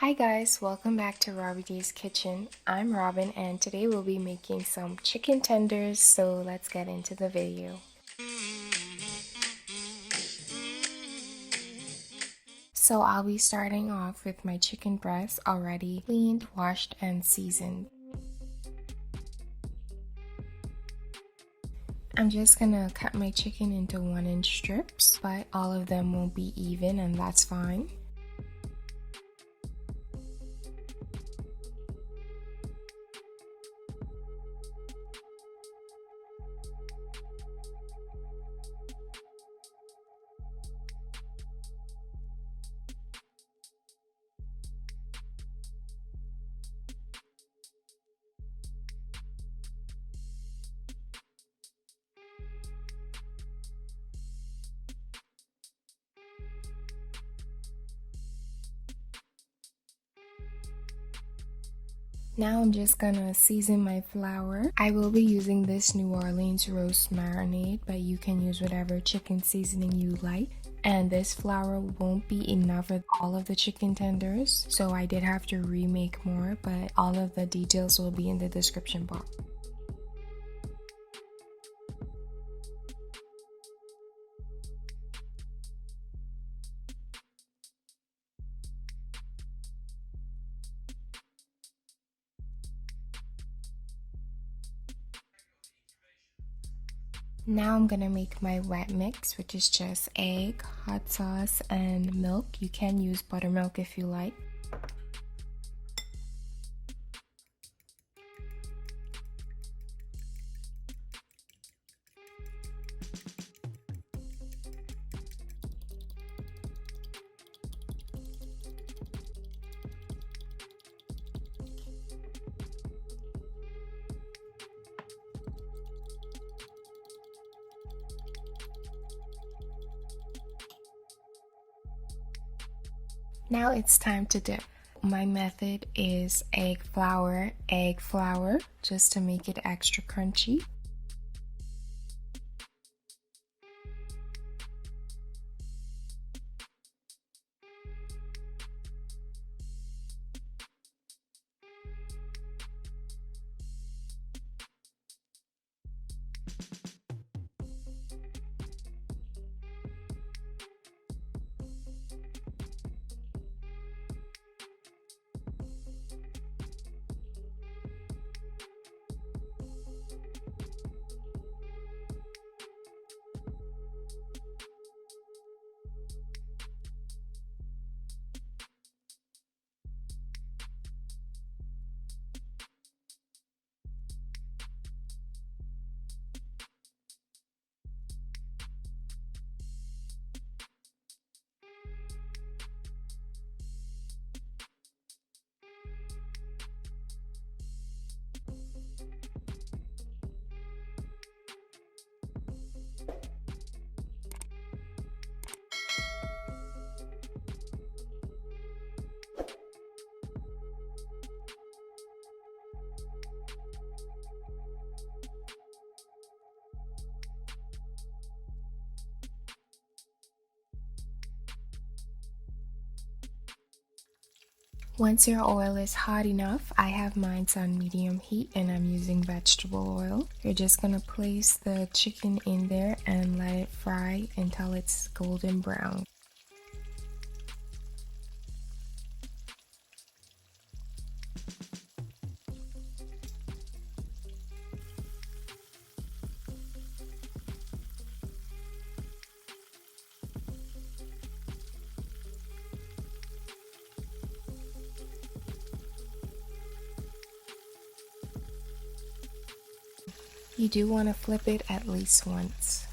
Hi guys, welcome back to Robbie D's Kitchen. I'm Robin and today we'll be making some chicken tenders, so let's get into the video. So I'll be starting off with my chicken breast already cleaned, washed, and seasoned. I'm just gonna cut my chicken into 1-inch strips, but all of them won't be even and that's fine. Now I'm just gonna season my flour. I will be using this New Orleans roast marinade, but you can use whatever chicken seasoning you like. And this flour won't be enough for all of the chicken tenders, so I did have to remake more, but all of the details will be in the description box. Now I'm gonna make my wet mix, which is just egg, hot sauce, and milk. You can use buttermilk if you like. Now it's time to dip. My method is egg flour, just to make it extra crunchy. Once your oil is hot enough, I have mine on medium heat and I'm using vegetable oil. You're just gonna place the chicken in there and let it fry until it's golden brown. You do want to flip it at least once.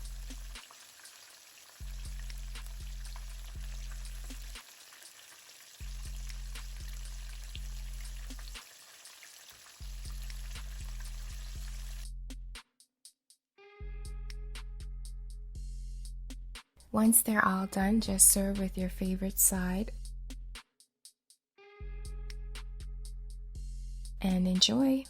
Once they're all done, just serve with your favorite side and enjoy.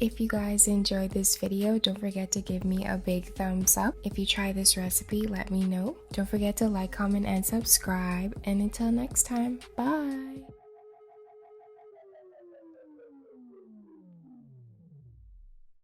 If you guys enjoyed this video, don't forget to give me a big thumbs up. If you try this recipe, let me know. Don't forget to like, comment, and subscribe. And until next time, bye!